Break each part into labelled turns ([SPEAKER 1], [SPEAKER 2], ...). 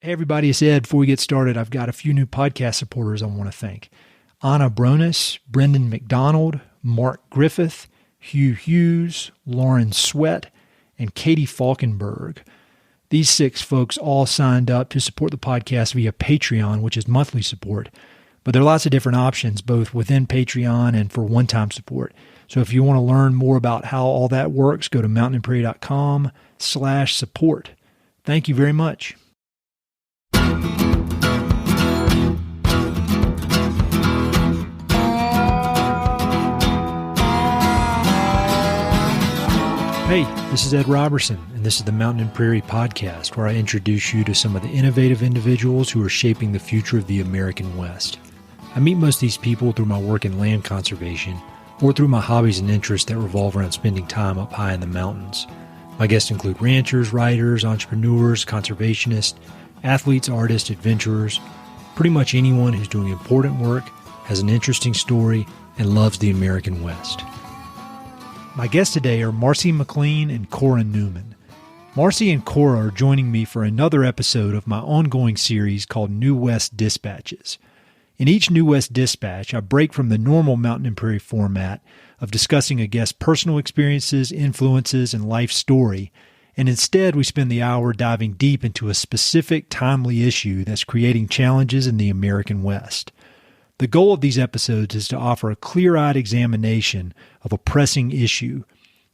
[SPEAKER 1] Hey everybody, it's Ed. Before we get started, I've got a few new podcast supporters I want to thank. Anna Bronis, Brendan McDonald, Mark Griffith, Hugh Hughes, Lauren Sweat, and Katie Falkenberg. These 6 folks all signed up to support the podcast via Patreon, which is monthly support. But there are lots of different options, both within Patreon and for one-time support. So if you want to learn more about how all that works, go to mountainandprairie.com/support. Thank you very much. Hey, this is Ed Roberson, and this is the Mountain and Prairie podcast, where I introduce you to some of the innovative individuals who are shaping the future of the American West. I meet most of these people through my work in land conservation or through my hobbies and interests that revolve around spending time up high in the mountains. My guests include ranchers, writers, entrepreneurs, conservationists, athletes, artists, adventurers, pretty much anyone who's doing important work, has an interesting story, and loves the American West. My guests today are Marci McLean and Cora Neumann. Marci and Cora are joining me for another episode of my ongoing series called New West Dispatches. In each New West Dispatch, I break from the normal Mountain and Prairie format of discussing a guest's personal experiences, influences, and life story, and instead we spend the hour diving deep into a specific, timely issue that's creating challenges in the American West. The goal of these episodes is to offer a clear-eyed examination of a pressing issue,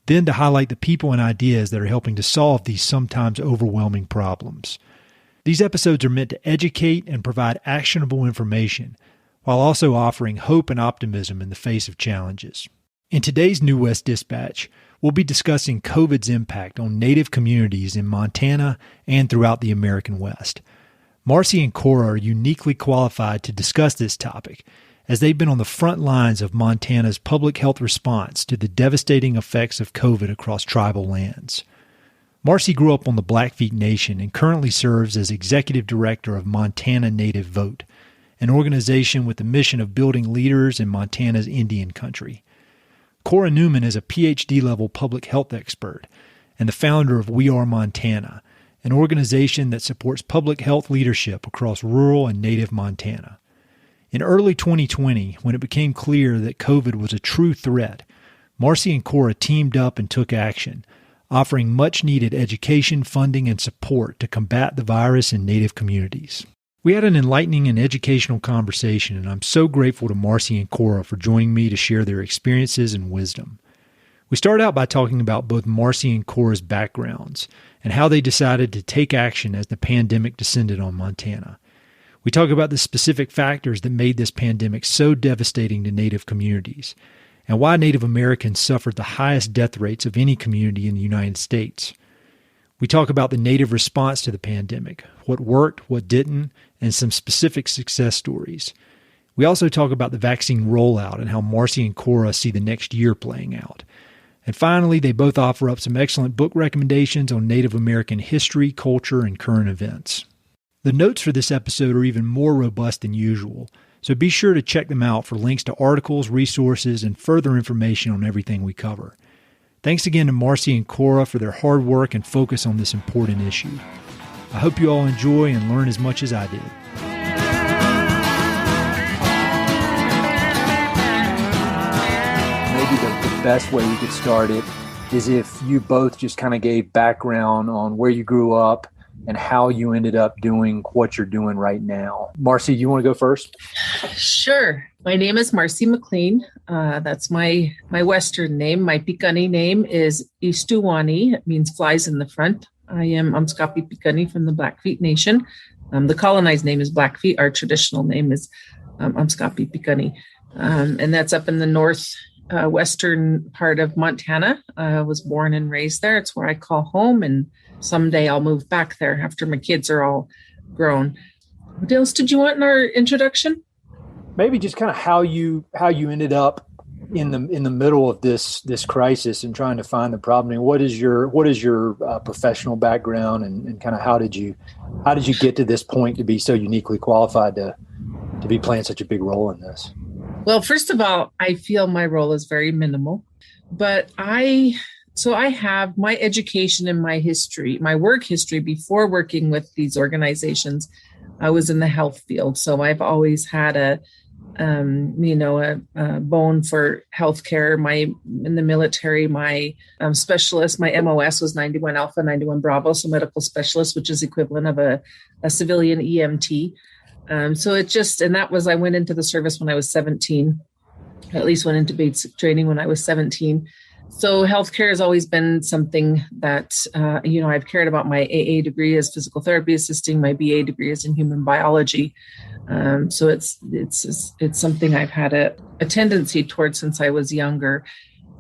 [SPEAKER 1] then to highlight the people and ideas that are helping to solve these sometimes overwhelming problems. These episodes are meant to educate and provide actionable information, while also offering hope and optimism in the face of challenges. In today's New West Dispatch, we'll be discussing COVID's impact on Native communities in Montana and throughout the American West. Marci and Cora are uniquely qualified to discuss this topic, as they've been on the front lines of Montana's public health response to the devastating effects of COVID across tribal lands. Marci grew up on the Blackfeet Nation and currently serves as executive director of Montana Native Vote, an organization with the mission of building leaders in Montana's Indian country. Cora Neumann is a PhD-level public health expert and the founder of We Are Montana, an organization that supports public health leadership across rural and native Montana. In early 2020, when it became clear that COVID was a true threat, Marci and Cora teamed up and took action, offering much-needed education, funding, and support to combat the virus in native communities. We had an enlightening and educational conversation, and I'm so grateful to Marci and Cora for joining me to share their experiences and wisdom. We start out by talking about both Marci and Cora's backgrounds and how they decided to take action as the pandemic descended on Montana. We talk about the specific factors that made this pandemic so devastating to Native communities and why Native Americans suffered the highest death rates of any community in the United States. We talk about the Native response to the pandemic, what worked, what didn't, and some specific success stories. We also talk about the vaccine rollout and how Marci and Cora see the next year playing out. And finally, they both offer up some excellent book recommendations on Native American history, culture, and current events. The notes for this episode are even more robust than usual, so be sure to check them out for links to articles, resources, and further information on everything we cover. Thanks again to Marci and Cora for their hard work and focus on this important issue. I hope you all enjoy and learn as much as I did. Maybe the best way we could start it is if you both just kind of gave background on where you grew up and how you ended up doing what you're doing right now. Marci, you want to go first?
[SPEAKER 2] Sure. My name is Marci McLean. That's my Western name. My Piikani name is Istuwani. It means flies in the front. I am Amskapi Piikani from the Blackfeet Nation. The colonized name is Blackfeet. Our traditional name is Amskapi Piikani. And that's up in the northwestern part of Montana. I was born and raised there. It's where I call home, and someday I'll move back there after my kids are all grown. What else did you want in our introduction?
[SPEAKER 1] Maybe just kind of how you ended up in the middle of this crisis and trying to find the problem. I mean, what is your professional background and kind of how did you get to this point to be so uniquely qualified to be playing such a big role in this?
[SPEAKER 2] Well, first of all, I feel my role is very minimal, but I So I have my education and my history, my work history before working with these organizations. I was in the health field. So I've always had a bone for healthcare. In the military, my specialist, my MOS was 91 Alpha, 91 Bravo, so medical specialist, which is equivalent of a civilian EMT. I went into the service when I was 17, at least went into basic training when I was 17. So healthcare has always been something that, I've cared about. My AA degree is physical therapy assisting. My BA degree is in human biology. So it's something I've had a tendency towards since I was younger.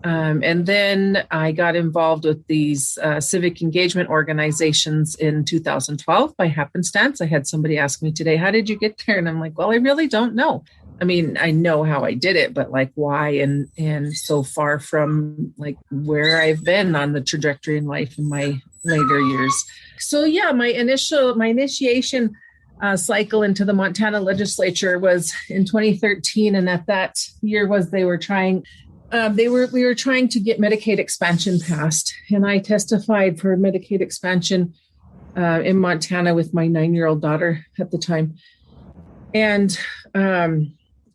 [SPEAKER 2] And then I got involved with these civic engagement organizations in 2012 by happenstance. I had somebody ask me today, how did you get there? And I'm like, well, I really don't know. I mean, I know how I did it, but like why and so far from like where I've been on the trajectory in life in my later years. So yeah, my initiation cycle into the Montana legislature was in 2013. And at that year we were trying to get Medicaid expansion passed. And I testified for Medicaid expansion in Montana with my 9-year-old daughter at the time. And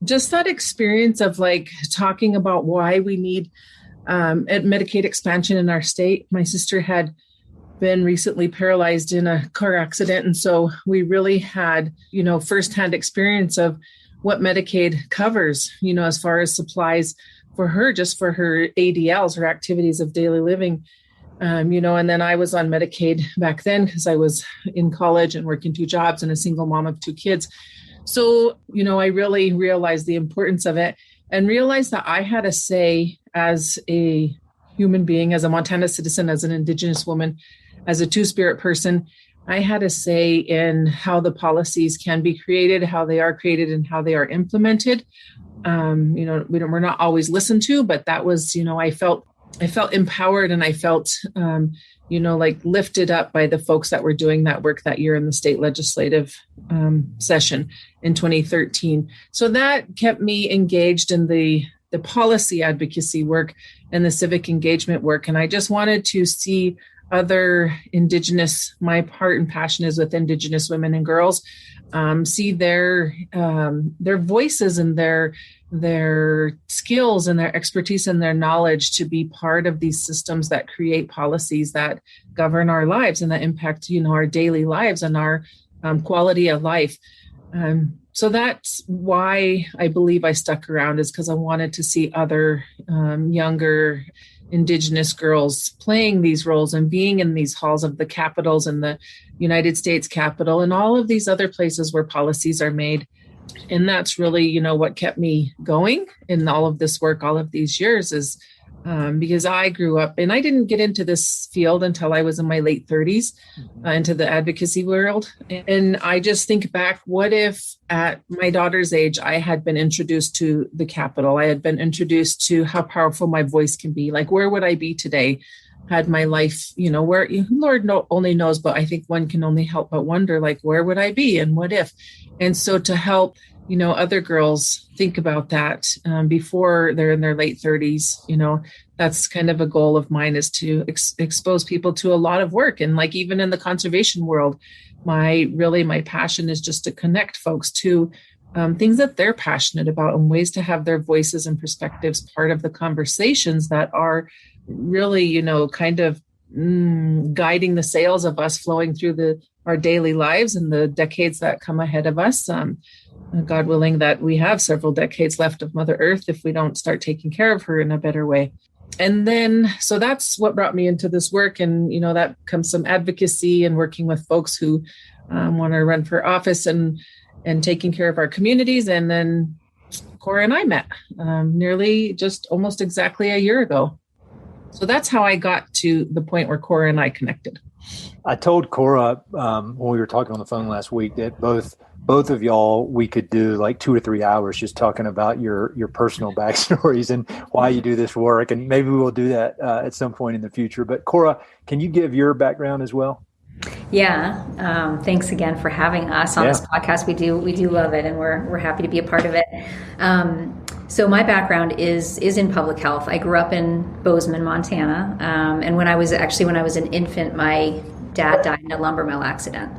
[SPEAKER 2] just that experience of like talking about why we need Medicaid expansion in our state. My sister had been recently paralyzed in a car accident. And so we really had, firsthand experience of what Medicaid covers, as far as supplies for her, just for her ADLs, her activities of daily living. And then I was on Medicaid back then because I was in college and working 2 jobs and a single mom of 2 kids. So, I really realized the importance of it and realized that I had a say as a human being, as a Montana citizen, as an Indigenous woman, as a Two-Spirit person. I had a say in how the policies can be created, how they are created, and how they are implemented. We're not always listened to, but that was, I felt empowered and I felt, like lifted up by the folks that were doing that work that year in the state legislative session in 2013. So that kept me engaged in the policy advocacy work and the civic engagement work. And I just wanted to see other Indigenous, my heart and passion is with Indigenous women and girls, see their voices and their skills and their expertise and their knowledge to be part of these systems that create policies that govern our lives and that impact, our daily lives and our quality of life. So that's why I believe I stuck around, is because I wanted to see other younger Indigenous girls playing these roles and being in these halls of the capitals and the United States Capitol and all of these other places where policies are made. And that's really, what kept me going in all of this work all of these years is because I grew up and I didn't get into this field until I was in my late 30s, into the advocacy world. And I just think back, what if at my daughter's age, I had been introduced to the Capitol? I had been introduced to how powerful my voice can be. Like, where would I be today had my life, where Lord only knows, but I think one can only help but wonder, like, where would I be and what if? And so to help, other girls think about that before they're in their late 30s, that's kind of a goal of mine, is to expose people to a lot of work. And like, even in the conservation world, my passion is just to connect folks to things that they're passionate about and ways to have their voices and perspectives part of the conversations that are really, kind of guiding the sails of us flowing through our daily lives and the decades that come ahead of us. God willing that we have several decades left of Mother Earth if we don't start taking care of her in a better way. And then, so that's what brought me into this work. And, that comes some advocacy and working with folks who want to run for office and taking care of our communities. And then Cora and I met nearly just almost exactly a year ago. So that's how I got to the point where Cora and I connected.
[SPEAKER 3] I told Cora when we were talking on the phone last week that both of y'all, we could do like 2 or 3 hours just talking about your personal backstories and why you do this work. And maybe we'll do that at some point in the future. But Cora, can you give your background as well?
[SPEAKER 4] Yeah. Thanks again for having us on this podcast. We do love it, and we're happy to be a part of it. So my background is in public health. I grew up in Bozeman, Montana, and when I was an infant, my dad died in a lumber mill accident.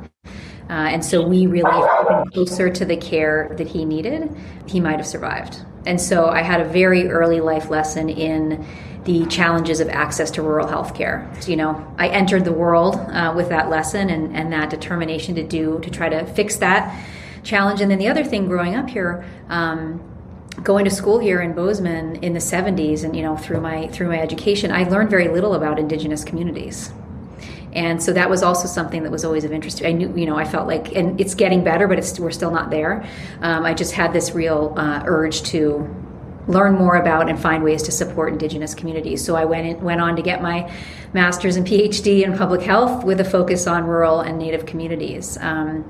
[SPEAKER 4] And so we really been closer to the care that he needed, he might have survived. And so I had a very early life lesson in the challenges of access to rural health care. So, I entered the world with that lesson and that determination to try to fix that challenge. And then the other thing growing up here, going to school here in Bozeman in the 70s and, through my education, I learned very little about Indigenous communities. And so that was also something that was always of interest. I knew, I felt like, and it's getting better, but we're still not there. I just had this real urge to learn more about and find ways to support Indigenous communities. So I went on to get my master's and PhD in public health with a focus on rural and Native communities,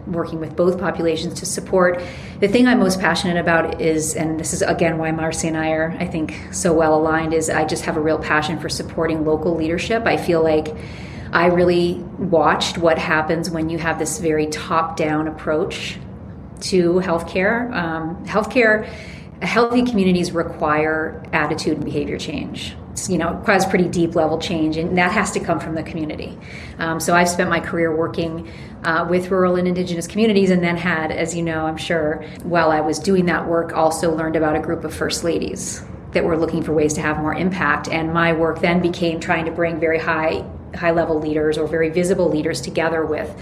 [SPEAKER 4] working with both populations to support. The thing I'm most passionate about is, and this is again why Marci and I are, I think, so well aligned, is I just have a real passion for supporting local leadership. I feel like I really watched what happens when you have this very top-down approach to healthcare. Healthy communities require attitude and behavior change. It requires pretty deep level change, and that has to come from the community. So I've spent my career working with rural and Indigenous communities, and then had, as you know, I'm sure, while I was doing that work, also learned about a group of First Ladies that were looking for ways to have more impact. And my work then became trying to bring very high-level leaders or very visible leaders together with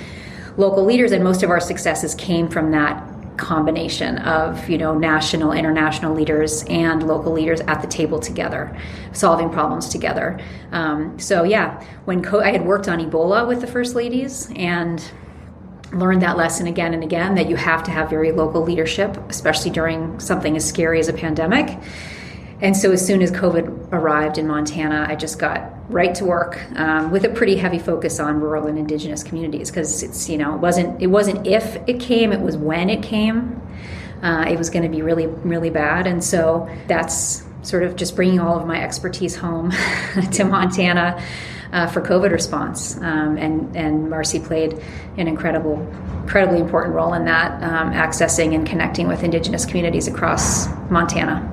[SPEAKER 4] local leaders, and most of our successes came from that combination of national, international leaders and local leaders at the table together, solving problems together. When I had worked on Ebola with the First Ladies and learned that lesson again and again, that you have to have very local leadership, especially during something as scary as a pandemic. And so as soon as COVID arrived in Montana, I just got right to work with a pretty heavy focus on rural and Indigenous communities, because it's, it wasn't if it came, it was when it came. It was going to be really, really bad. And so that's sort of just bringing all of my expertise home to Montana for COVID response. And Marci played an incredibly important role in that, accessing and connecting with Indigenous communities across Montana.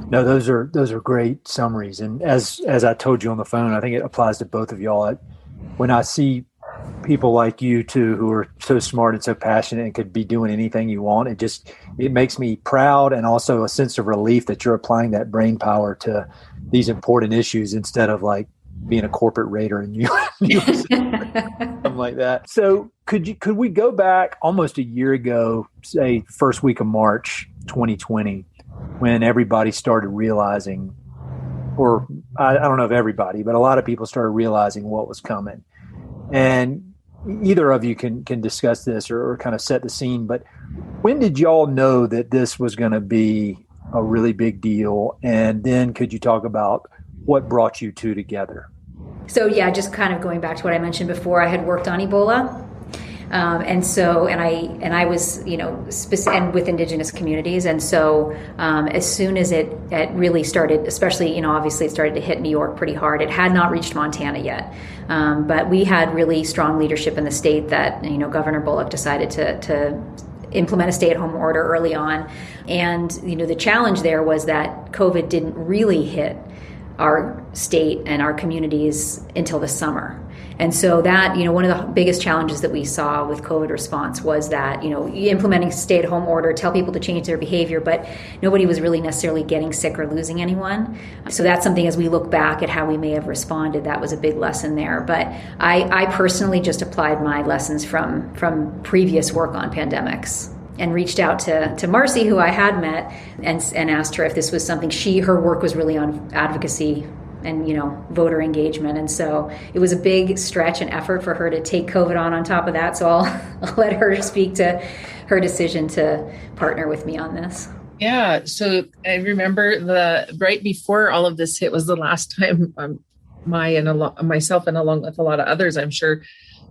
[SPEAKER 3] No, those are great summaries. And as I told you on the phone, I think it applies to both of y'all. When I see people like you two who are so smart and so passionate and could be doing anything you want, it makes me proud, and also a sense of relief that you're applying that brain power to these important issues instead of like being a corporate raider and you something like that. So could we go back almost a year ago, say first week of March 2020, when everybody started realizing, or I don't know if everybody, but a lot of people started realizing what was coming. And either of you can discuss this or kind of set the scene, but when did y'all know that this was going to be a really big deal? And then could you talk about what brought you two together?
[SPEAKER 4] So yeah, just kind of going back to what I mentioned before, I had worked on Ebola. And I was, and with Indigenous communities. And so, as soon as it really started, especially, obviously it started to hit New York pretty hard. It had not reached Montana yet. But we had really strong leadership in the state that, Governor Bullock decided to implement a stay-at-home order early on. And, the challenge there was that COVID didn't really hit our state and our communities until the summer. And so that, one of the biggest challenges that we saw with COVID response was that, implementing stay-at-home order, tell people to change their behavior, but nobody was really necessarily getting sick or losing anyone. So that's something, as we look back at how we may have responded, that was a big lesson there. But I personally just applied my lessons from previous work on pandemics and reached out to Marci, who I had met, and asked her if this was something her work was really on advocacy and, voter engagement. And so it was a big stretch and effort for her to take COVID on top of that. So I'll let her speak to her decision to partner with me on this.
[SPEAKER 2] Yeah. So I remember right before all of this hit was the last time myself and along with a lot of others, I'm sure,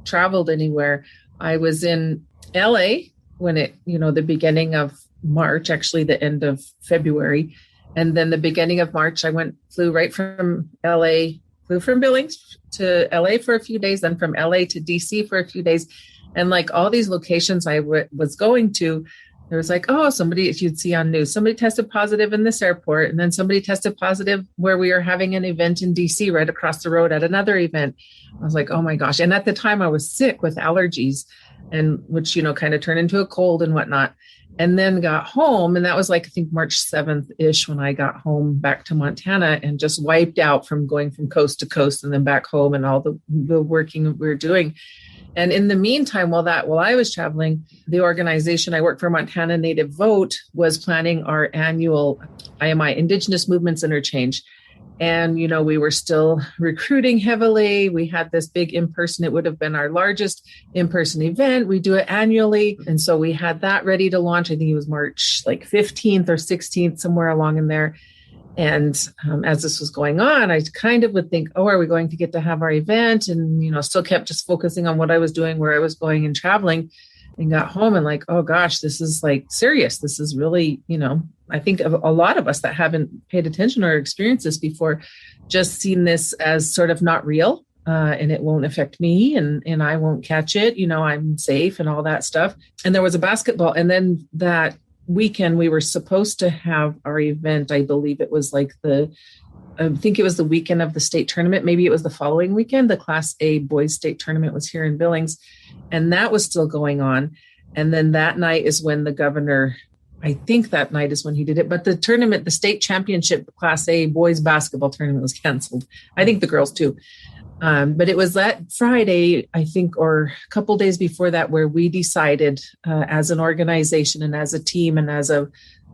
[SPEAKER 2] traveled anywhere. I was in LA when the beginning of March, actually the end of February. And then the beginning of March, flew right from LA, flew from Billings to LA for a few days, then from LA to DC for a few days. And like all these locations I was going to, There was like, oh, somebody, if you'd see on news, somebody tested positive in this airport, and then somebody tested positive where we were having an event in DC right across the road at another event. I was like, oh my gosh. And at the time I was sick with allergies, and which, kind of turned into a cold and whatnot. And then got home. And that was like, I think March 7th-ish when I got home back to Montana, and just wiped out from going from coast to coast and then back home and all the working we were doing. And in the meantime, while I was traveling, the organization I work for, Montana Native Vote, was planning our annual IMI, Indigenous Movements Interchange. And, we were still recruiting heavily. We had this big in-person, it would have been our largest in-person event. We do it annually. And so we had that ready to launch. I think it was March 15th or 16th, somewhere along in there. And as this was going on, I kind of would think, oh, are we going to get to have our event? And, still kept just focusing on what I was doing, where I was going and traveling, and got home and like, oh gosh, this is like serious. This is really, I think of a lot of us that haven't paid attention or experienced this before, just seen this as sort of not real, and it won't affect me, and I won't catch it. I'm safe and all that stuff. And there was a basketball. And then that weekend we were supposed to have our event. I believe it was I think it was the weekend of the state tournament. Maybe it was the following weekend. The Class A boys state tournament was here in Billings, and that was still going on. And then that night is when the governor, I think that night is when he did it. But the tournament, the state championship Class A boys basketball tournament, was canceled. I think the girls too. But it was that Friday, I think, or a couple days before that, where we decided as an organization and as a team and as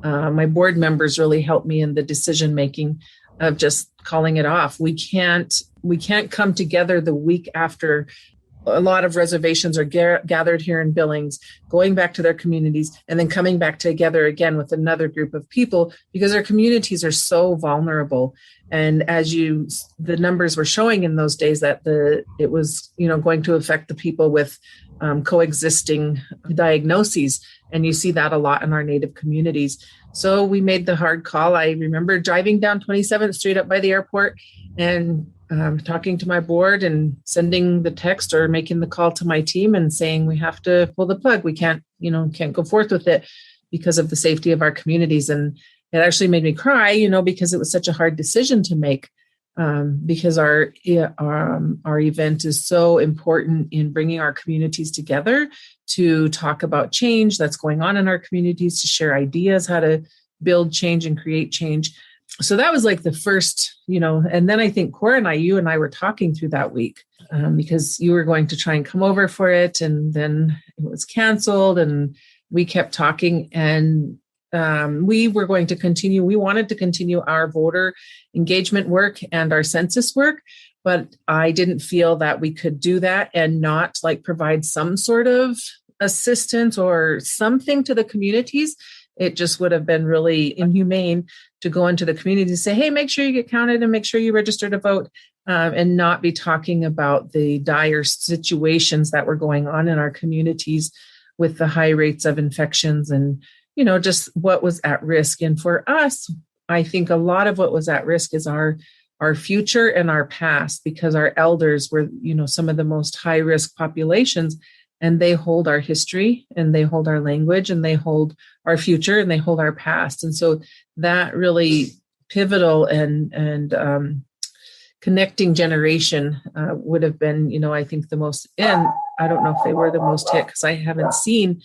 [SPEAKER 2] my board members really helped me in the decision making of just calling it off. We can't come together the week after a lot of reservations are gathered here in Billings, going back to their communities, and then coming back together again with another group of people, because our communities are so vulnerable. And as the numbers were showing in those days, that it was, going to affect the people with coexisting diagnoses. And you see that a lot in our Native communities. So we made the hard call. I remember driving down 27th Street up by the airport and talking to my board and sending the text or making the call to my team and saying, we have to pull the plug. We can't go forth with it because of the safety of our communities. And it actually made me cry, because it was such a hard decision to make, because our event is so important in bringing our communities together to talk about change that's going on in our communities, to share ideas, how to build change and create change. So that was like the first, and then I think Cora you and I were talking through that week because you were going to try and come over for it. And then it was canceled, and we kept talking, and we were going to continue. We wanted to continue our voter engagement work and our census work, but I didn't feel that we could do that and not provide some sort of assistance or something to the communities. It just would have been really inhumane to go into the community and say, hey, make sure you get counted and make sure you register to vote, and not be talking about the dire situations that were going on in our communities with the high rates of infections and, just what was at risk. And for us, I think a lot of what was at risk is our future and our past, because our elders were, some of the most high risk populations. And they hold our history, and they hold our language, and they hold our future, and they hold our past. And so that really pivotal and connecting generation would have been, I think the most, and I don't know if they were the most hit because I haven't seen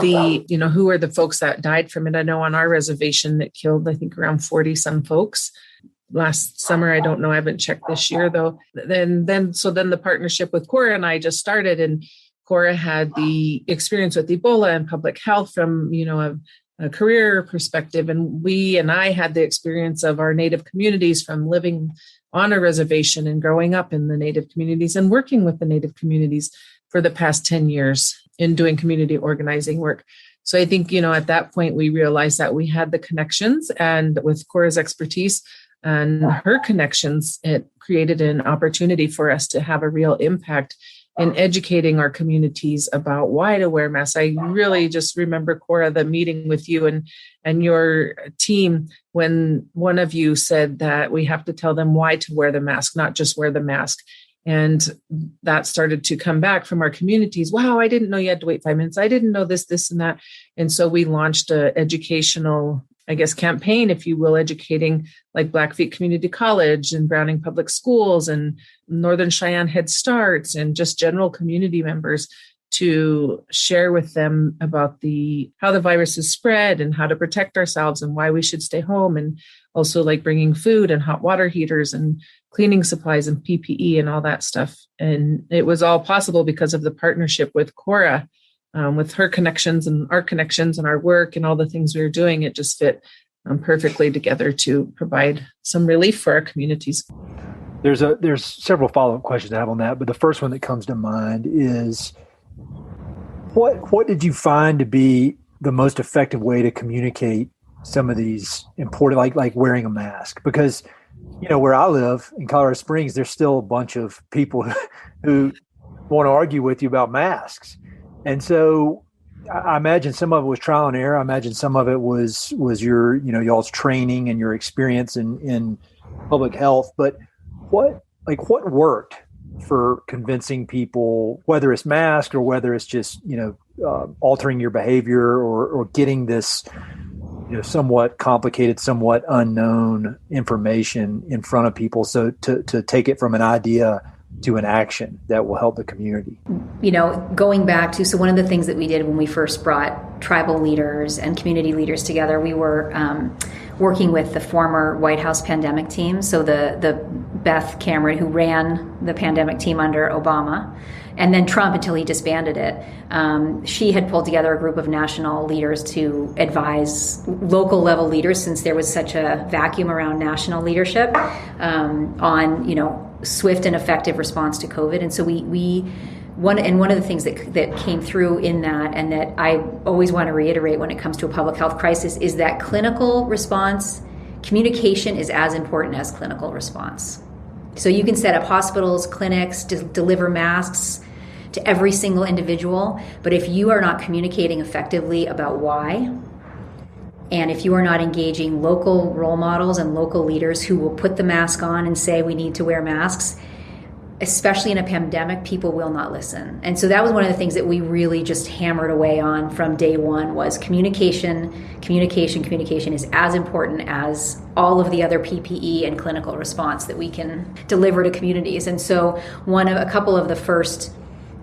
[SPEAKER 2] who are the folks that died from it. I know on our reservation it killed, I think, around 40 some folks last summer. I don't know. I haven't checked this year though. Then the partnership with Cora and I just started, and Cora had the experience with Ebola and public health from, a career perspective. And I had the experience of our Native communities from living on a reservation and growing up in the Native communities and working with the Native communities for the past 10 years in doing community organizing work. So I think, at that point, we realized that we had the connections, and with Cora's expertise and her connections, it created an opportunity for us to have a real impact in educating our communities about why to wear masks. I really just remember, Cora, the meeting with you and your team when one of you said that we have to tell them why to wear the mask, not just wear the mask. And that started to come back from our communities. Wow, I didn't know you had to wait 5 minutes. I didn't know this, and that. And so we launched an educational, I guess, campaign, if you will, educating like Blackfeet Community College and Browning Public Schools and Northern Cheyenne Head Starts and just general community members to share with them about how the virus is spread and how to protect ourselves and why we should stay home. And also like bringing food and hot water heaters and cleaning supplies and PPE and all that stuff. And it was all possible because of the partnership with Cora, with her connections and our work and all the things we were doing. It just fit perfectly together to provide some relief for our communities.
[SPEAKER 3] There's several follow-up questions I have on that, but the first one that comes to mind is what did you find to be the most effective way to communicate some of these important, like wearing a mask? Because, where I live in Colorado Springs, there's still a bunch of people who want to argue with you about masks. And so I imagine some of it was trial and error. I imagine some of it was your, y'all's training and your experience in public health. But what worked for convincing people, whether it's mask or whether it's just, altering your behavior or getting this, somewhat complicated, somewhat unknown information in front of people. So to take it from an idea to an action that will help the community.
[SPEAKER 4] Going back to, so one of the things that we did when we first brought tribal leaders and community leaders together, we were working with the former White House pandemic team. So the Beth Cameron, who ran the pandemic team under Obama, and then Trump until he disbanded it. She had pulled together a group of national leaders to advise local level leaders, since there was such a vacuum around national leadership, on swift and effective response to COVID. And so one of the things that came through in that, and that I always want to reiterate when it comes to a public health crisis, is that clinical response, communication is as important as clinical response. So you can set up hospitals, clinics, deliver masks to every single individual, but if you are not communicating effectively about why, and if you are not engaging local role models and local leaders who will put the mask on and say we need to wear masks, especially in a pandemic, people will not listen. And so that was one of the things that we really just hammered away on from day one, was communication is as important as all of the other PPE and clinical response that we can deliver to communities. And so a couple of the first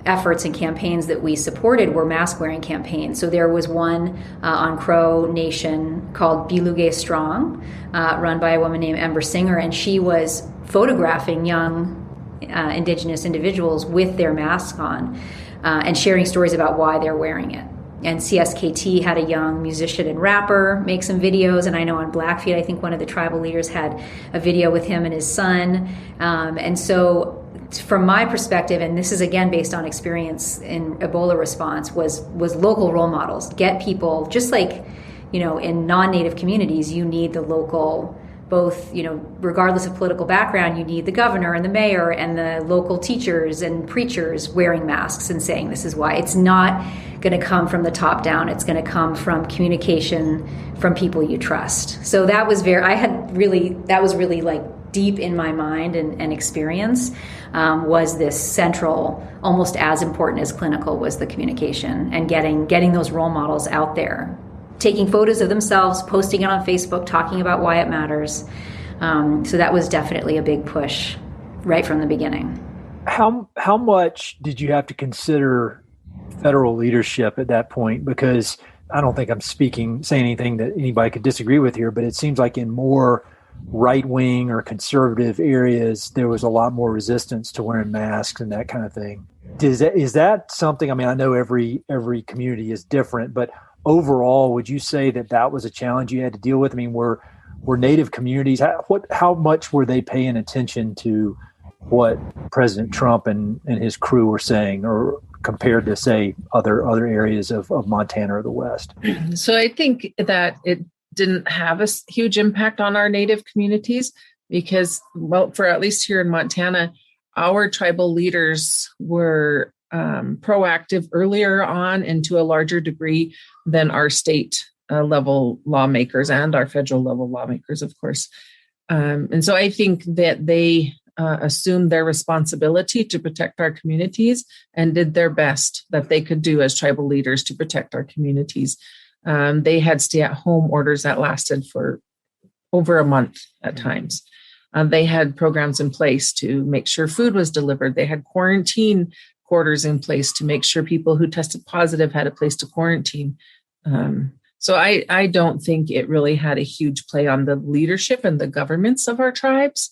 [SPEAKER 4] efforts and campaigns that we supported were mask wearing campaigns. So there was one on Cora Nation called Biluge Strong, run by a woman named Ember Singer, and she was photographing young Indigenous individuals with their masks on and sharing stories about why they're wearing it. And CSKT had a young musician and rapper make some videos, and I know on Blackfeet, I think one of the tribal leaders had a video with him and his son. And so from my perspective, and this is again based on experience in Ebola response, was local role models. Get people, just like, in non-native communities, you need the local, both, regardless of political background, you need the governor and the mayor and the local teachers and preachers wearing masks and saying this is why. It's not going to come from the top down. It's going to come from communication from people you trust. So that was really like deep in my mind and experience, was this central, almost as important as clinical, was the communication and getting those role models out there, taking photos of themselves, posting it on Facebook, talking about why it matters. So that was definitely a big push right from the beginning.
[SPEAKER 3] How much did you have to consider federal leadership at that point? Because I don't think I'm saying anything that anybody could disagree with here, but it seems like in more right-wing or conservative areas, there was a lot more resistance to wearing masks and that kind of thing. Is that something, I know every community is different, but overall, would you say that was a challenge you had to deal with? Were Native communities, how much were they paying attention to what President Trump and his crew were saying, or compared to, say, other areas of Montana or the West?
[SPEAKER 2] So I think that it didn't have a huge impact on our Native communities because, well, for at least here in Montana, our tribal leaders were proactive earlier on and to a larger degree than our state level lawmakers and our federal level lawmakers, of course. And so I think that they assumed their responsibility to protect our communities and did their best that they could do as tribal leaders to protect our communities. They had stay-at-home orders that lasted for over a month at times. They had programs in place to make sure food was delivered. They had quarantine quarters in place to make sure people who tested positive had a place to quarantine. So I don't think it really had a huge play on the leadership and the governments of our tribes.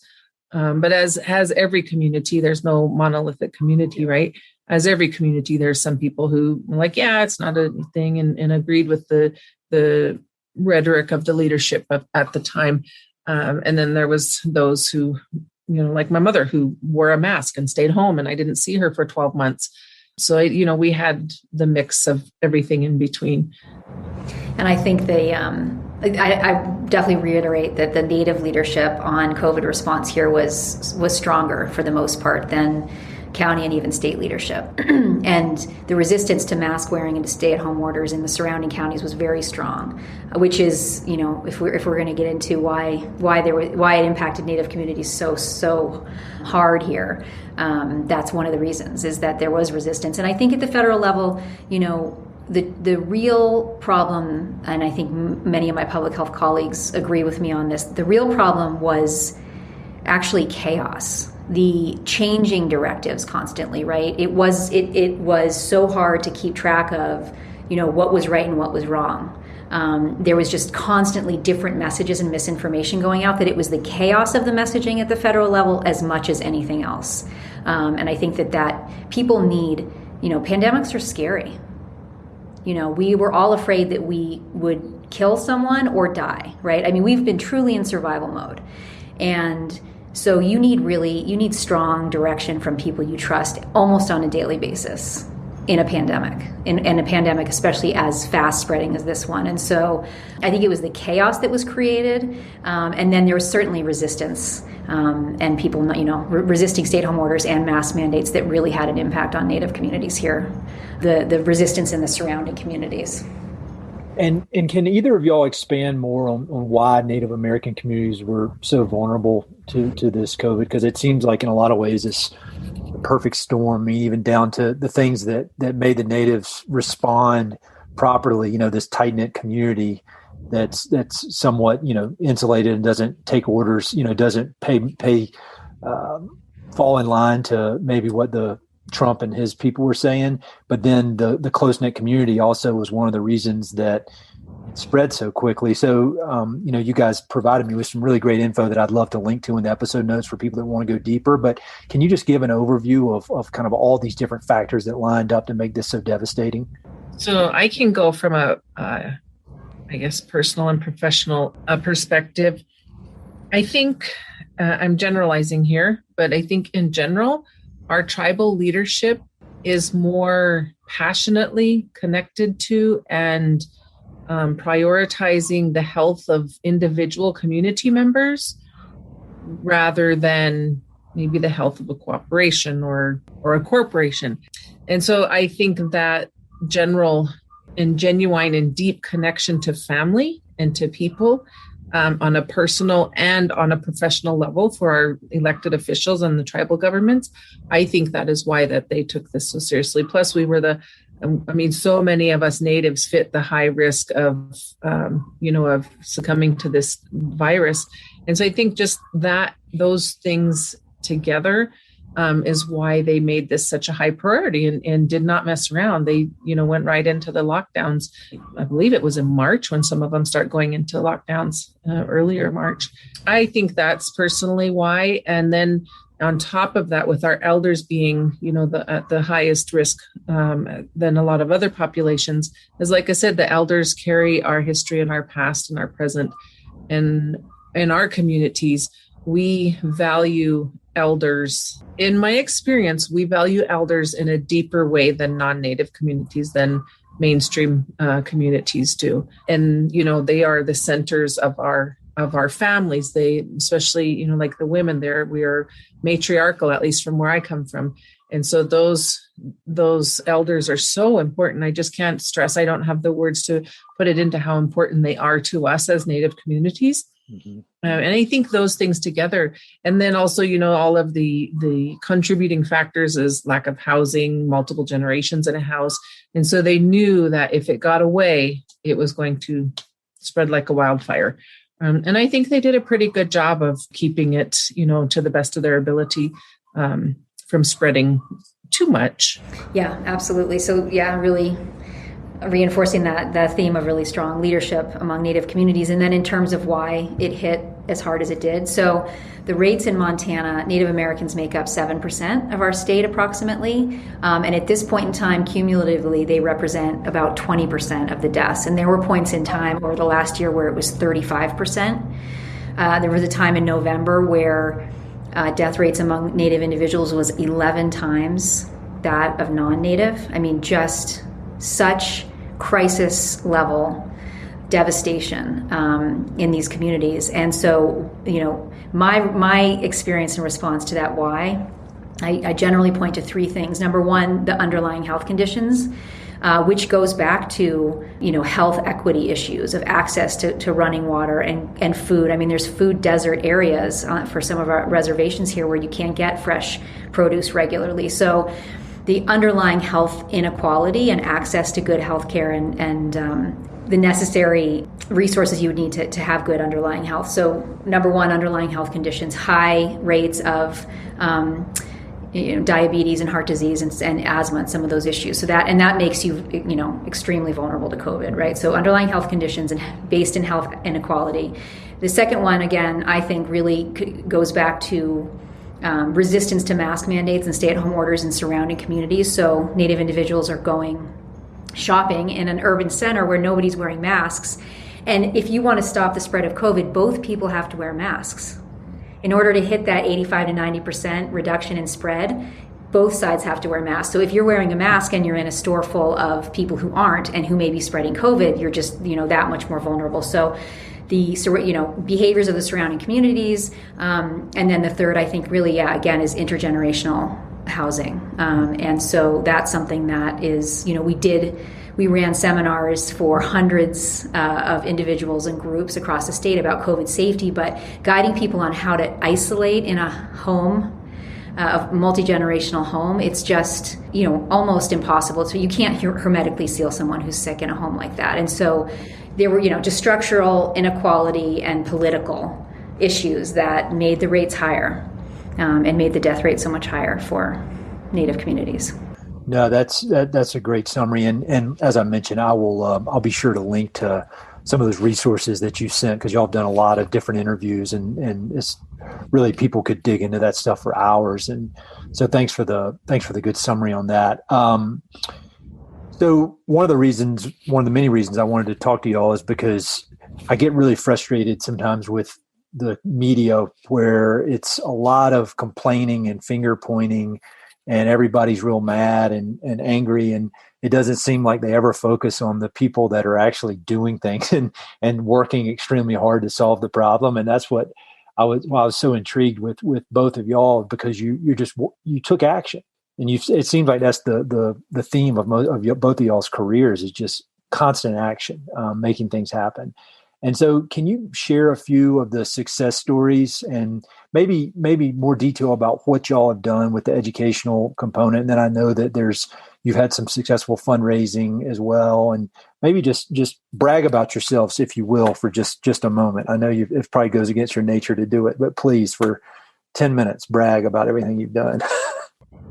[SPEAKER 2] But as every community, there's no monolithic community, right? As every community, there's some people who were like, yeah, it's not a thing, and agreed with the rhetoric of the leadership at the time. And then there was those who, like my mother, who wore a mask and stayed home, and I didn't see her for 12 months. So, we had the mix of everything in between.
[SPEAKER 4] And I think I definitely reiterate that the Native leadership on COVID response here was stronger for the most part than county and even state leadership. And the resistance to mask wearing and to stay-at-home orders in the surrounding counties was very strong, which is, if we're going to get into why it impacted Native communities so hard here, that's one of the reasons, is that there was resistance. And I think at the federal level, the real problem, and I think many of my public health colleagues agree with me on this, the real problem was actually chaos. The changing directives constantly, right? It was so hard to keep track of, what was right and what was wrong. There was just constantly different messages and misinformation going out, that it was the chaos of the messaging at the federal level as much as anything else. And I think that people need, pandemics are scary. We were all afraid that we would kill someone or die, right? I mean, we've been truly in survival mode. And so you need strong direction from people you trust almost on a daily basis in a pandemic, in a pandemic, especially as fast spreading as this one. And so I think it was the chaos that was created. And then there was certainly resistance and people, resisting stay-at-home orders and mask mandates that really had an impact on Native communities here, the resistance in the surrounding communities.
[SPEAKER 3] And can either of y'all expand more on why Native American communities were so vulnerable to this COVID? Because it seems like in a lot of ways it's a perfect storm, even down to the things that made the Natives respond properly. This tight-knit community that's somewhat insulated and doesn't take orders, doesn't fall in line to maybe what the Trump and his people were saying, but then the close-knit community also was one of the reasons that it spread so quickly. So, you guys provided me with some really great info that I'd love to link to in the episode notes for people that want to go deeper. But can you just give an overview of kind of all these different factors that lined up to make this so devastating?
[SPEAKER 2] So I can go from a personal and professional perspective. I think I'm generalizing here, but I think in general, our tribal leadership is more passionately connected to and prioritizing the health of individual community members rather than maybe the health of a cooperation or a corporation. And so I think that general and genuine and deep connection to family and to people on a personal and on a professional level for our elected officials and the tribal governments, I think that is why that they took this so seriously. Plus, we were so many of us Natives fit the high risk of succumbing to this virus. And so I think just those things together is why they made this such a high priority and did not mess around. They, went right into the lockdowns. I believe it was in March when some of them start going into lockdowns, earlier March. I think that's personally why. And then on top of that, with our elders being, at the highest risk than a lot of other populations, is like I said, the elders carry our history and our past and our present. And in our communities, we value elders. In my experience, we value elders in a deeper way than non-Native communities, than mainstream communities do. And, they are the centers of our families. They, especially, like the women there, we are matriarchal, at least from where I come from. And so those elders are so important. I just can't stress, I don't have the words to put it into how important they are to us as Native communities.
[SPEAKER 3] Mm-hmm.
[SPEAKER 2] And I think those things together, and then also, all of the contributing factors is lack of housing, multiple generations in a house. And so they knew that if it got away, it was going to spread like a wildfire. And I think they did a pretty good job of keeping it, to the best of their ability, from spreading too much.
[SPEAKER 4] Yeah, absolutely. So really reinforcing that theme of really strong leadership among Native communities. And then in terms of why it hit as hard as it did. So the rates in Montana, Native Americans make up 7% of our state approximately. And at this point in time, cumulatively, they represent about 20% of the deaths. And there were points in time over the last year where it was 35%. There was a time in November where death rates among Native individuals was 11 times that of non-Native. I mean, just such crisis level devastation in these communities. And so, my experience and response to that why, I generally point to three things. Number one, the underlying health conditions, which goes back to, health equity issues of access to running water and food. I mean, there's food desert areas for some of our reservations here where you can't get fresh produce regularly. So the underlying health inequality and access to good health care and the necessary resources you would need to have good underlying health. So number one, underlying health conditions, high rates of diabetes and heart disease and asthma and some of those issues. So that makes you, extremely vulnerable to COVID, right? So underlying health conditions and based in health inequality. The second one, again, I think really goes back to resistance to mask mandates and stay-at-home orders in surrounding communities. So Native individuals are going shopping in an urban center where nobody's wearing masks. And if you want to stop the spread of COVID, both people have to wear masks. In order to hit that 85 to 90% reduction in spread, both sides have to wear masks. So if you're wearing a mask and you're in a store full of people who aren't and who may be spreading COVID, you're just, that much more vulnerable. So the behaviors of the surrounding communities, and then the third, I think, really, again, is intergenerational housing, and so that's something that is, we ran seminars for hundreds of individuals and groups across the state about COVID safety, but guiding people on how to isolate in a home, a multi-generational home, it's just, almost impossible. So you can't hermetically seal someone who's sick in a home like that, and so there were, just structural inequality and political issues that made the rates higher and made the death rate so much higher for Native communities.
[SPEAKER 3] No, that's a great summary. And as I mentioned, I'll be sure to link to some of those resources that you sent, because y'all have done a lot of different interviews and it's really, people could dig into that stuff for hours. And so thanks for the good summary on that. So one of the many reasons I wanted to talk to you all is because I get really frustrated sometimes with the media, where it's a lot of complaining and finger pointing and everybody's real mad and angry. And it doesn't seem like they ever focus on the people that are actually doing things and working extremely hard to solve the problem. And that's what I was so intrigued with both of y'all, because you took action. And it seems like that's the theme of both of y'all's careers, is just constant action, making things happen. And so can you share a few of the success stories and maybe more detail about what y'all have done with the educational component? And then I know that you've had some successful fundraising as well. And maybe just brag about yourselves, if you will, for just a moment. I know it probably goes against your nature to do it, but please, for 10 minutes, brag about everything you've done.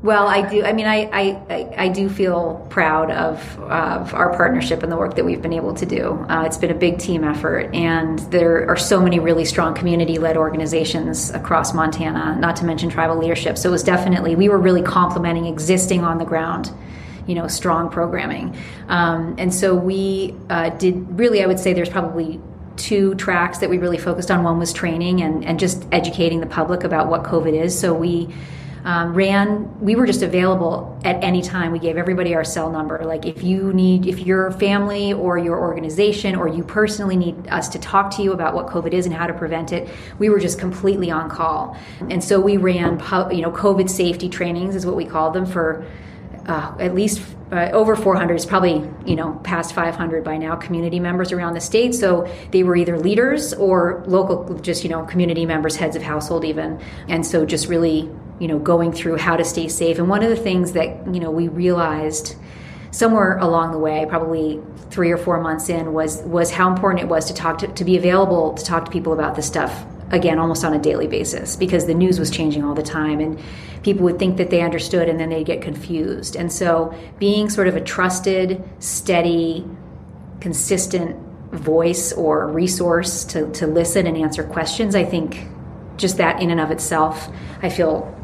[SPEAKER 4] Well, I do. I mean, I do feel proud of our partnership and the work that we've been able to do. It's been a big team effort, and there are so many really strong community-led organizations across Montana, not to mention tribal leadership. So it was we were really complementing existing on the ground, strong programming. And so we did really, I would say there's probably two tracks that we really focused on. One was training and just educating the public about what COVID is. So we were just available at any time. We gave everybody our cell number. Like if your family or your organization or you personally need us to talk to you about what COVID is and how to prevent it, we were just completely on call. And so we ran, COVID safety trainings is what we called them, for at least over 400, is probably, past 500 by now, community members around the state. So they were either leaders or local, just, community members, heads of household even. And so just really, going through how to stay safe. And one of the things that, we realized somewhere along the way, probably 3 or 4 months in, was how important it was to be available to talk to people about this stuff, again, almost on a daily basis, because the news was changing all the time and people would think that they understood and then they'd get confused. And so being sort of a trusted, steady, consistent voice or resource to listen and answer questions, I think just that in and of itself, I feel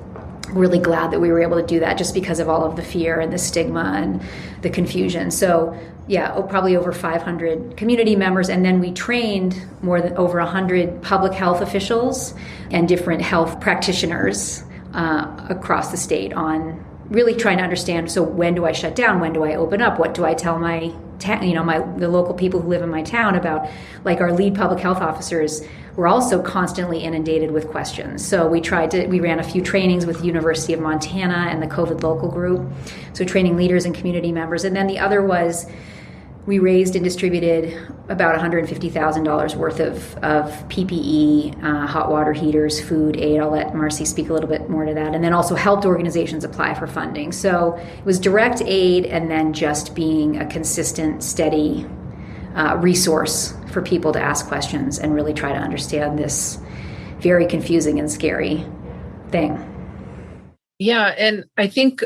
[SPEAKER 4] really glad that we were able to do that, just because of all of the fear and the stigma and the confusion. So yeah, probably over 500 community members. And then we trained more than over 100 public health officials and different health practitioners across the state on really trying to understand, so when do I shut down? When do I open up? What do I tell my the local people who live in my town about? Like, our lead public health officers were also constantly inundated with questions. So we ran a few trainings with the University of Montana and the COVID local group. So training leaders and community members. And then the other was, we raised and distributed about $150,000 worth of PPE, hot water heaters, food, aid. I'll let Marci speak a little bit more to that. And then also helped organizations apply for funding. So it was direct aid and then just being a consistent, steady resource for people to ask questions and really try to understand this very confusing and scary thing.
[SPEAKER 2] Yeah, and I think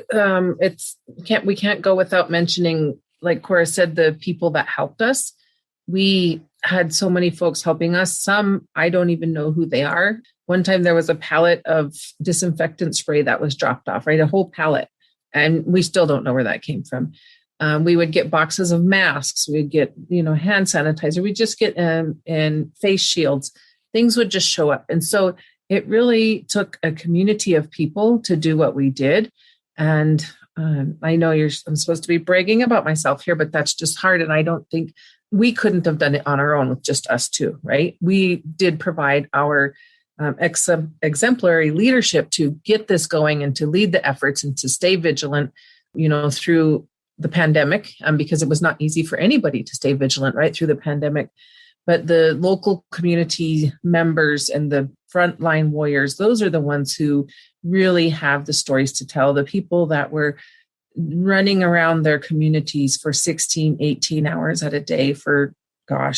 [SPEAKER 2] we can't go without mentioning, like Cora said, the people that helped us. We had so many folks helping us. Some, I don't even know who they are. One time there was a pallet of disinfectant spray that was dropped off, right? A whole pallet. And we still don't know where that came from. We would get boxes of masks. We'd get, hand sanitizer. We'd just get and face shields. Things would just show up. And so it really took a community of people to do what we did. And I know I'm supposed to be bragging about myself here, but that's just hard. And I don't think we couldn't have done it on our own with just us two, right? We did provide our exemplary leadership to get this going and to lead the efforts and to stay vigilant, through the pandemic, because it was not easy for anybody to stay vigilant right through the pandemic. But the local community members and the frontline warriors, those are the ones who really have the stories to tell. The people that were running around their communities for 16, 18 hours at a day for,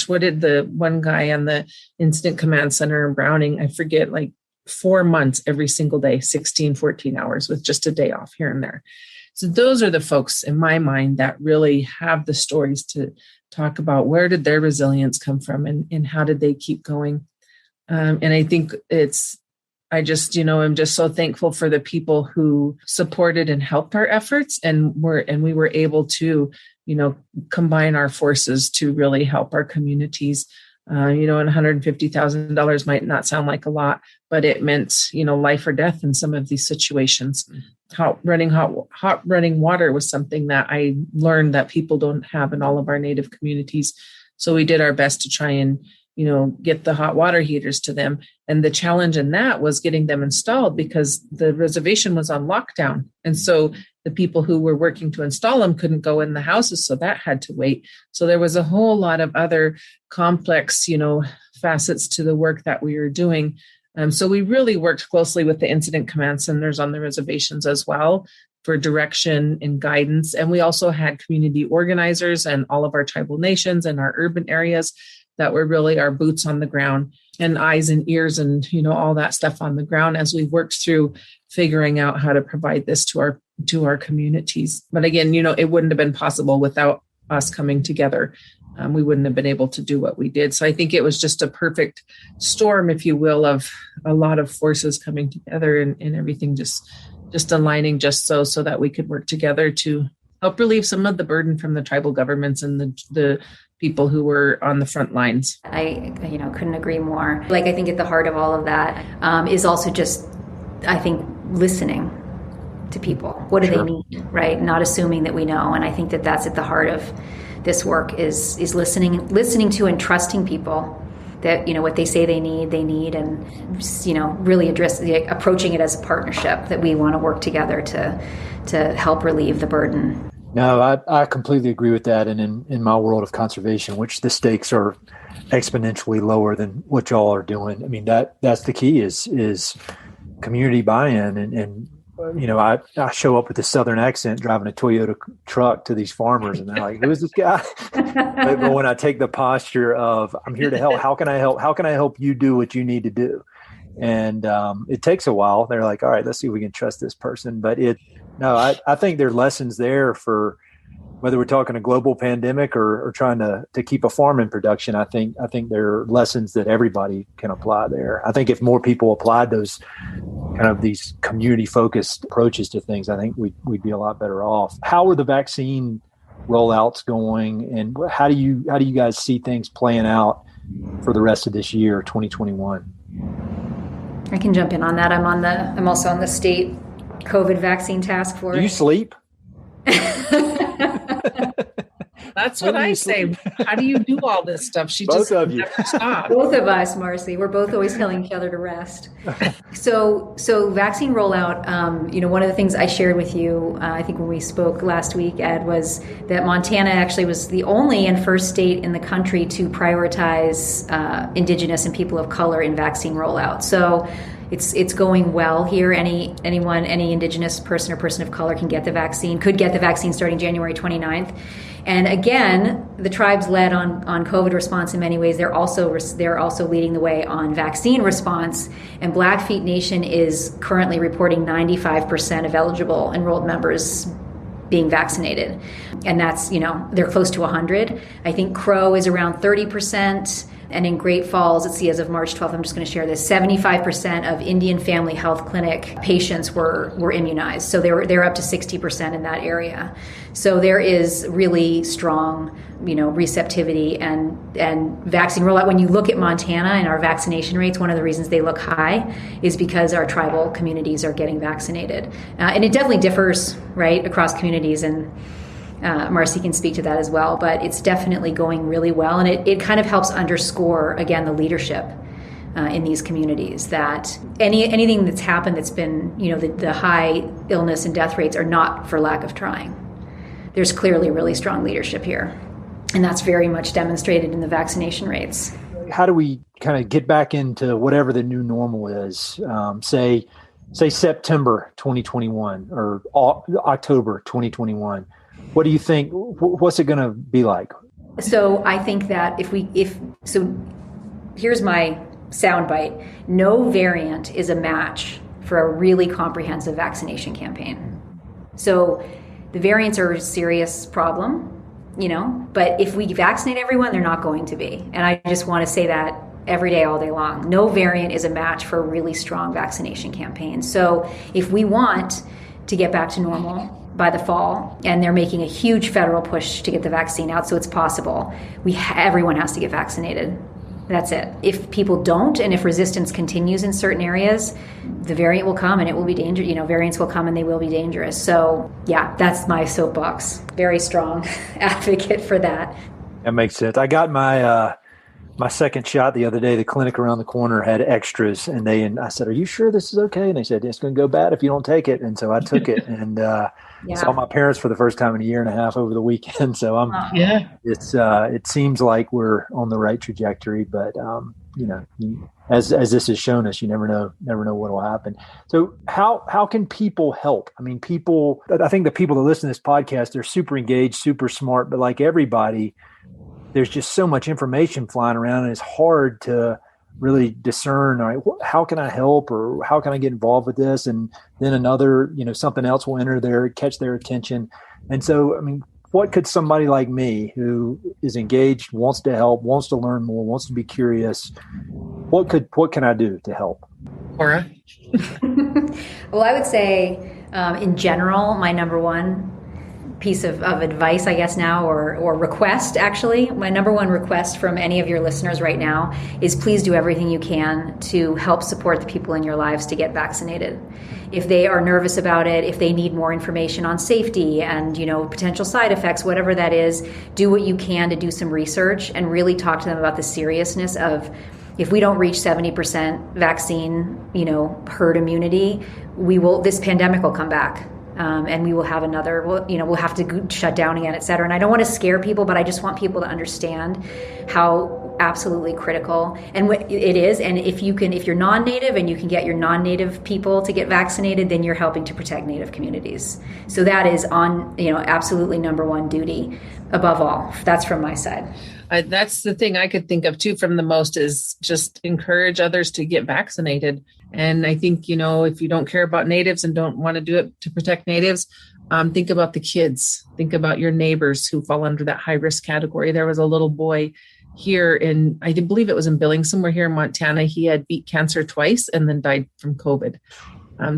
[SPEAKER 2] what did the one guy on the Incident Command Center in Browning, I forget, like 4 months every single day, 16, 14 hours with just a day off here and there. So those are the folks in my mind that really have the stories to talk about where did their resilience come from and how did they keep going. And I think I'm just so thankful for the people who supported and helped our efforts and we were able to, combine our forces to really help our communities. And $150,000 might not sound like a lot, but it meant, life or death in some of these situations. Hot running water was something that I learned that people don't have in all of our Native communities. So we did our best to try and, get the hot water heaters to them. And the challenge in that was getting them installed because the reservation was on lockdown. And so the people who were working to install them couldn't go in the houses. So that had to wait. So there was a whole lot of other complex, facets to the work that we were doing. So we really worked closely with the incident command centers on the reservations as well for direction and guidance. And we also had community organizers and all of our tribal nations and our urban areas that were really our boots on the ground and eyes and ears and, all that stuff on the ground as we worked through figuring out how to provide this to our communities. But again, it wouldn't have been possible without us coming together. We wouldn't have been able to do what we did. So I think it was just a perfect storm, if you will, of a lot of forces coming together and everything just aligning just so that we could work together to help relieve some of the burden from the tribal governments and the people who were on the front lines.
[SPEAKER 4] I couldn't agree more. I think at the heart of all of that is also just, I think, listening to people. What do they need, right? Not assuming that we know. And I think that that's at the heart of this work is listening to and trusting people that, what they say they need and, really approaching it as a partnership that we want to work together to help relieve the burden.
[SPEAKER 3] No, I completely agree with that. And in my world of conservation, which the stakes are exponentially lower than what y'all are doing. I mean, that's the key is community buy-in. And I show up with a Southern accent driving a Toyota truck to these farmers and they're like, who is this guy? But when I take the posture of I'm here to help, how can I help? How can I help you do what you need to do? And it takes a while. They're like, all right, let's see if we can trust this person. But I think there are lessons there for whether we're talking a global pandemic or trying to keep a farm in production. I think there are lessons that everybody can apply there. I think if more people applied those kind of these community focused approaches to things, I think we'd be a lot better off. How are the vaccine rollouts going, and how do you guys see things playing out for the rest of this year, 2021?
[SPEAKER 4] I can jump in on that. I'm also on the state COVID vaccine task force.
[SPEAKER 3] Do you sleep?
[SPEAKER 2] That's what I say. How do you do all this stuff? She
[SPEAKER 3] both
[SPEAKER 2] just
[SPEAKER 3] of you.
[SPEAKER 2] never stopped.
[SPEAKER 4] Both of us, Marci. We're both always telling each other to rest. So vaccine rollout, one of the things I shared with you, I think when we spoke last week, Ed, was that Montana actually was the only and first state in the country to prioritize Indigenous and people of color in vaccine rollout. So it's going well here. Any Indigenous person or person of color could get the vaccine starting January 29th. And again, the tribes led on COVID response in many ways. They're also leading the way on vaccine response. And Blackfeet Nation is currently reporting 95% of eligible enrolled members being vaccinated. And that's, they're close to 100. I think Crow is around 30%. And in Great Falls, let's see, as of March 12th, I'm just going to share this, 75% of Indian Family Health Clinic patients were immunized. So they're up to 60% in that area. So there is really strong, receptivity and vaccine rollout. When you look at Montana and our vaccination rates, one of the reasons they look high is because our tribal communities are getting vaccinated. And it definitely differs, right, across communities, and Marci can speak to that as well, but it's definitely going really well. And it kind of helps underscore, again, the leadership in these communities, that anything that's happened that's been, the high illness and death rates are not for lack of trying. There's clearly really strong leadership here. And that's very much demonstrated in the vaccination rates.
[SPEAKER 3] How do we kind of get back into whatever the new normal is? Say September 2021 or October 2021. What do you think? What's it going to be like?
[SPEAKER 4] So I think that here's my soundbite. No variant is a match for a really comprehensive vaccination campaign. So the variants are a serious problem, but if we vaccinate everyone, they're not going to be. And I just want to say that every day, all day long. No variant is a match for a really strong vaccination campaign. So if we want to get back to normal by the fall, and they're making a huge federal push to get the vaccine out, so it's possible, everyone has to get vaccinated. That's it. If people don't, and if resistance continues in certain areas, the variant will come and it will be dangerous. Variants will come and they will be dangerous. So yeah, that's my soapbox. Very strong advocate for that.
[SPEAKER 3] That makes sense. I got my second shot the other day. The clinic around the corner had extras, and I said, "Are you sure this is okay?" And they said, "It's going to go bad if you don't take it." And so I took it, and saw my parents for the first time in a year and a half over the weekend. So it seems like we're on the right trajectory, but as this has shown us, you never know what will happen. So how can people help? I mean, I think the people that listen to this podcast, they're super engaged, super smart, but like everybody, there's just so much information flying around, and it's hard to really discern, all right, how can I help, or how can I get involved with this? And then another, something else will enter there, catch their attention. And so, I mean, what could somebody like me who is engaged, wants to help, wants to learn more, wants to be curious, what can I do to help?
[SPEAKER 2] Cora?
[SPEAKER 4] Well, I would say, in general, my number one piece of advice, I guess now, or request, actually, my number one request from any of your listeners right now is please do everything you can to help support the people in your lives to get vaccinated. If they are nervous about it, if they need more information on safety and, potential side effects, whatever that is, do what you can to do some research and really talk to them about the seriousness of, if we don't reach 70% vaccine, herd immunity, this pandemic will come back. and we will have another, we'll have to shut down again, et cetera. And I don't want to scare people, but I just want people to understand how absolutely critical and what it is. And if you're non-native and you can get your non-native people to get vaccinated, then you're helping to protect Native communities. So that is on, absolutely number one duty above all. That's from my side.
[SPEAKER 2] That's the thing I could think of too from the most is just encourage others to get vaccinated. And I think, if you don't care about natives and don't want to do it to protect natives, think about the kids, think about your neighbors who fall under that high risk category. There was a little boy here I believe it was in Billings, somewhere here in Montana. He had beat cancer twice and then died from COVID.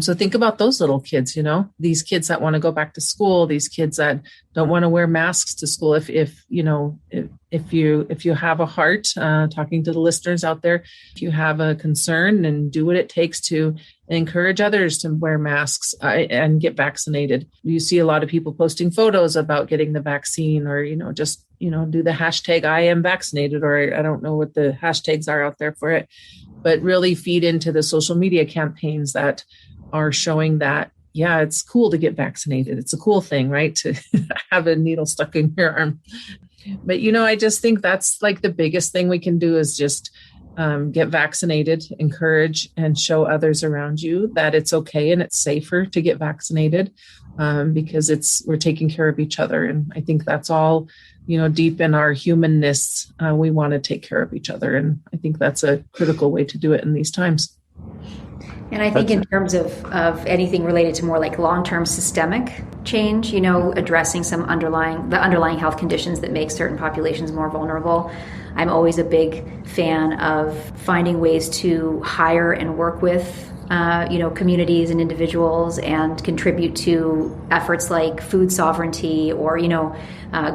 [SPEAKER 2] So think about those little kids, these kids that want to go back to school, these kids that don't want to wear masks to school. If you have a heart, talking to the listeners out there, if you have a concern, and do what it takes to encourage others to wear masks and get vaccinated. You see a lot of people posting photos about getting the vaccine, or, do the hashtag I am vaccinated, or I don't know what the hashtags are out there for it, but really feed into the social media campaigns that are showing that, yeah, it's cool to get vaccinated. It's a cool thing, right? To have a needle stuck in your arm. But, I just think that's like the biggest thing we can do is just get vaccinated, encourage and show others around you that it's okay and it's safer to get vaccinated because we're taking care of each other. And I think that's all, deep in our humanness, we want to take care of each other. And I think that's a critical way to do it in these times.
[SPEAKER 4] And I think in terms of anything related to more like long-term systemic change, addressing the underlying health conditions that make certain populations more vulnerable, I'm always a big fan of finding ways to hire and work with communities and individuals and contribute to efforts like food sovereignty or,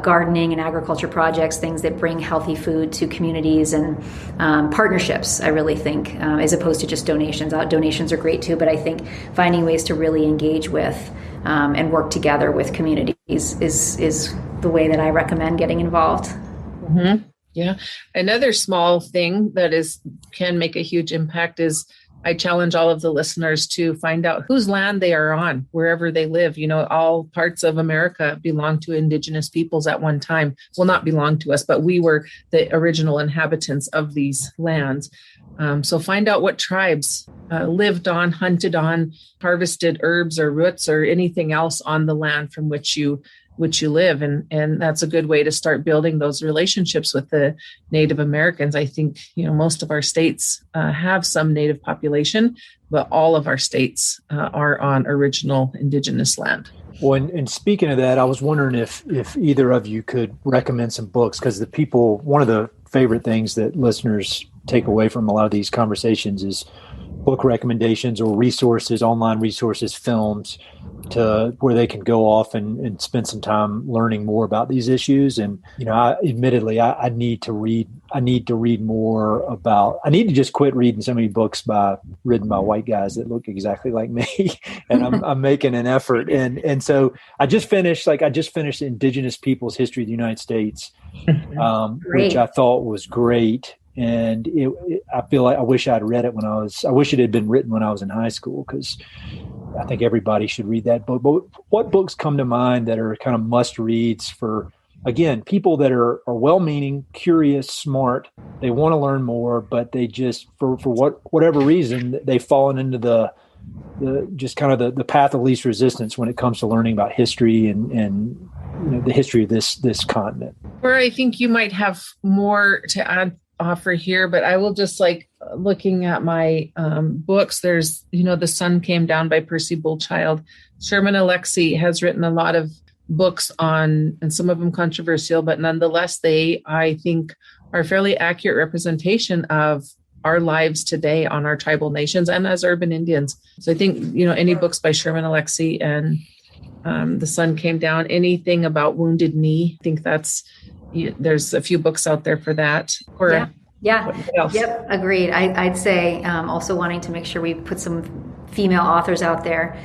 [SPEAKER 4] gardening and agriculture projects, things that bring healthy food to communities, and partnerships, I really think, as opposed to just donations. Donations are great too, but I think finding ways to really engage with and work together with communities is the way that I recommend getting involved.
[SPEAKER 2] Mm-hmm. Yeah. Another small thing that can make a huge impact is I challenge all of the listeners to find out whose land they are on, wherever they live. All parts of America belong to indigenous peoples at one time. Well, not belong to us, but we were the original inhabitants of these lands. So find out what tribes lived on, hunted on, harvested herbs or roots or anything else on the land from which you live. And that's a good way to start building those relationships with the Native Americans. I think, most of our states have some Native population, but all of our states are on original indigenous land.
[SPEAKER 3] Well, and speaking of that, I was wondering if either of you could recommend some books, because one of the favorite things that listeners take away from a lot of these conversations is book recommendations or resources, online resources, films, to where they can go off and spend some time learning more about these issues. And, I need to read more about, I need to just quit reading so many books written by white guys that look exactly like me. And I'm making an effort. And so I just finished Indigenous Peoples' History of the United States, which I thought was great. And I feel like I wish I'd read it I wish it had been written when I was in high school, because I think everybody should read that book. But what books come to mind that are kind of must reads for, again, people that are well-meaning, curious, smart, they want to learn more, but they just, for whatever reason, they've fallen into the path of least resistance when it comes to learning about history and the history of this continent.
[SPEAKER 2] Where I think you might have more to offer here, but I will just looking at my books, there's, The Sun Came Down by Percy Bullchild. Sherman Alexie has written a lot of books on, and some of them controversial, but nonetheless, they, I think, are a fairly accurate representation of our lives today on our tribal nations and as urban Indians. So I think, any books by Sherman Alexie and The Sun Came Down, anything about Wounded Knee, I think there's a few books out there for that. Cora,
[SPEAKER 4] yeah. Yep. Agreed. I'd say also wanting to make sure we put some female authors out there,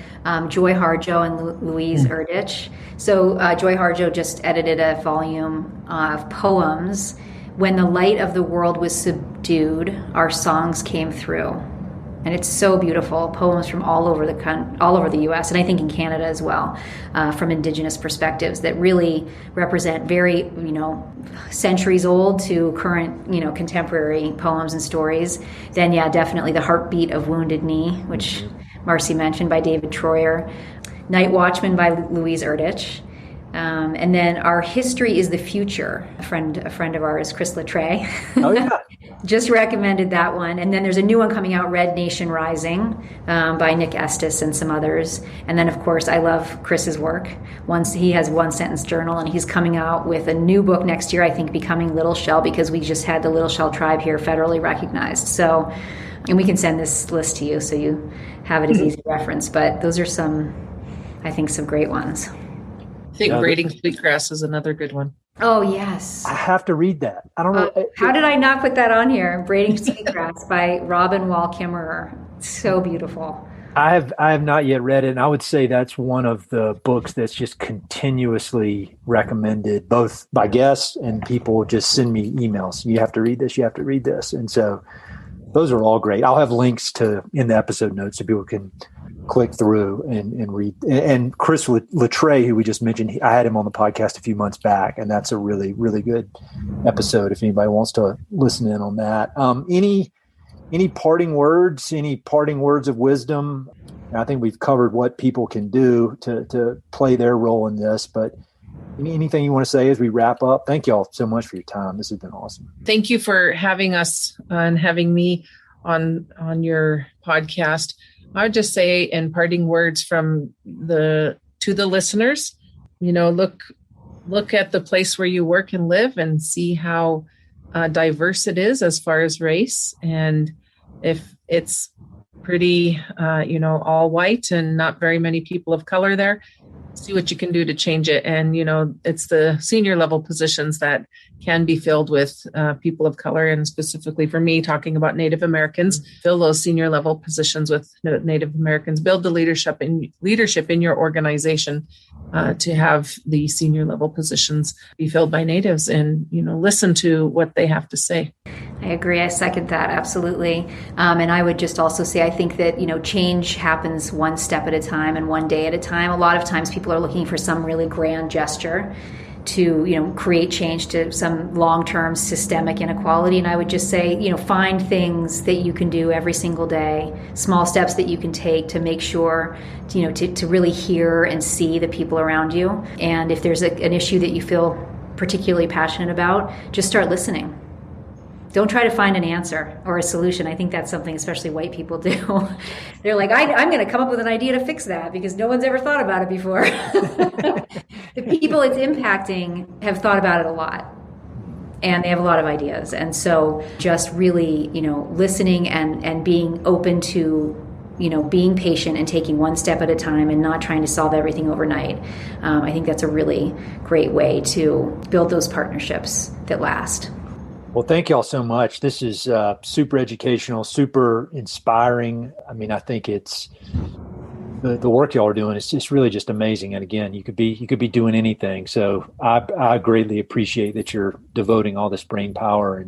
[SPEAKER 4] Joy Harjo and Louise Erdich. So Joy Harjo just edited a volume of poems. When the light of the world was subdued, our songs came through. And it's so beautiful. Poems from all over the U.S. and I think in Canada as well, from Indigenous perspectives that really represent very, centuries old to current, contemporary poems and stories. Then, yeah, definitely The Heartbeat of Wounded Knee, which Marci mentioned, by David Troyer. Night Watchman by Louise Erdich. And then Our History is the Future. A friend of ours, Chris Latre.
[SPEAKER 3] Oh, yeah.
[SPEAKER 4] Just recommended that one. And then there's a new one coming out, Red Nation Rising, by Nick Estes and some others. And then, of course, I love Chris's work. He has One Sentence Journal, and he's coming out with a new book next year, I think, Becoming Little Shell, because we just had the Little Shell tribe here federally recognized. So, and we can send this list to you so you have it as easy reference. But those are some great ones.
[SPEAKER 2] I think Braiding Sweetgrass is another good one.
[SPEAKER 4] Oh, yes.
[SPEAKER 3] I have to read that. I don't know.
[SPEAKER 4] How did I not put that on here? Braiding Sweetgrass by Robin Wall Kimmerer. So beautiful.
[SPEAKER 3] I have not yet read it, and I would say that's one of the books that's just continuously recommended, both by guests and people just send me emails. You have to read this. You have to read this. And so those are all great. I'll have links in the episode notes so people can click through and read. And Chris Latre, who we just mentioned, I had him on the podcast a few months back, and that's a really, really good episode if anybody wants to listen in on that. Any parting words, of wisdom? I think we've covered what people can do to play their role in this, but anything you want to say as we wrap up? Thank you all so much for your time. This has been awesome.
[SPEAKER 2] Thank you for having us and having me on your podcast. I would just say, in parting words to the listeners, look at the place where you work and live and see how diverse it is as far as race. And if it's pretty, all white and not very many people of color there, see what you can do to change it. And, it's the senior level positions that can be filled with people of color. And specifically for me, talking about Native Americans, fill those senior level positions with Native Americans, build the leadership in your organization to have the senior level positions be filled by Natives, and, listen to what they have to say.
[SPEAKER 4] I agree. I second that. Absolutely. And I would just also say, I think that, change happens one step at a time and one day at a time. A lot of times people are looking for some really grand gesture to, create change to some long-term systemic inequality. And I would just say, find things that you can do every single day, small steps that you can take to make sure, to really hear and see the people around you. And if there's an issue that you feel particularly passionate about, just start listening. Don't try to find an answer or a solution. I think that's something especially white people do. They're like, I'm going to come up with an idea to fix that because no one's ever thought about it before. The people it's impacting have thought about it a lot, and they have a lot of ideas. And so just really, listening and being open to, being patient and taking one step at a time and not trying to solve everything overnight. I think that's a really great way to build those partnerships that last.
[SPEAKER 3] Well, thank you all so much. This is super educational, super inspiring. I mean, I think it's the work y'all are doing. It's just really just amazing. And again, you could be doing anything. So I greatly appreciate that you're devoting all this brain power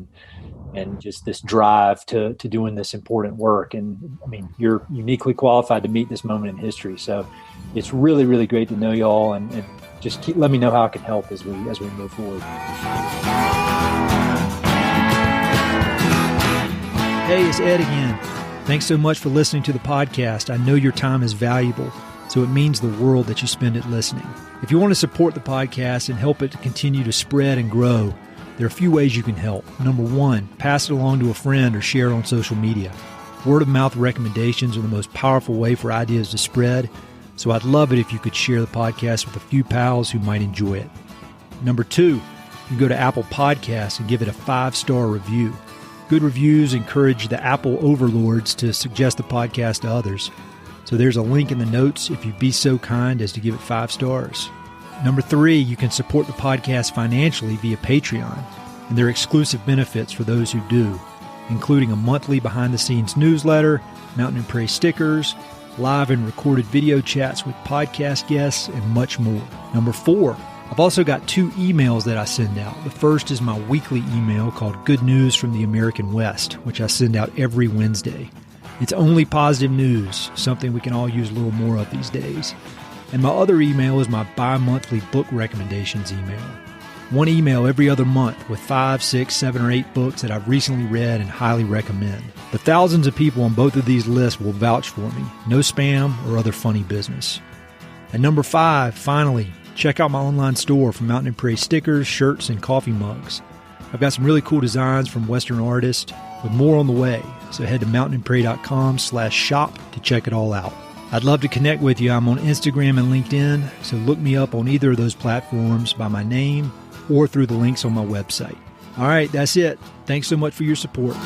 [SPEAKER 3] and just this drive to doing this important work. And I mean, you're uniquely qualified to meet this moment in history. So it's really, really great to know y'all, and just let me know how I can help as we move forward.
[SPEAKER 1] Hey, it's Ed again. Thanks so much for listening to the podcast. I know your time is valuable, so it means the world that you spend it listening. If you want to support the podcast and help it to continue to spread and grow, there are a few ways you can help. Number one, pass it along to a friend or share it on social media. Word of mouth recommendations are the most powerful way for ideas to spread, so I'd love it if you could share the podcast with a few pals who might enjoy it. Number two, you can go to Apple Podcasts and give it a 5-star review. Good reviews encourage the Apple overlords to suggest the podcast to others. So there's a link in the notes if you'd be so kind as to give it 5 stars. Number 3, you can support the podcast financially via Patreon, and there are exclusive benefits for those who do, including a monthly behind-the-scenes newsletter, Mountain Prairie stickers, live and recorded video chats with podcast guests, and much more. Number 4, I've also got 2 emails that I send out. The first is my weekly email called Good News from the American West, which I send out every Wednesday. It's only positive news, something we can all use a little more of these days. And my other email is my bi-monthly book recommendations email. One email every other month with 5, 6, 7, or 8 books that I've recently read and highly recommend. The thousands of people on both of these lists will vouch for me. No spam or other funny business. And number 5, finally, check out my online store for Mountain Prairie stickers, shirts, and coffee mugs. I've got some really cool designs from Western artists with more on the way. So head to mountainprairie.com/shop to check it all out. I'd love to connect with you. I'm on Instagram and LinkedIn, so look me up on either of those platforms by my name or through the links on my website. All right, that's it. Thanks so much for your support.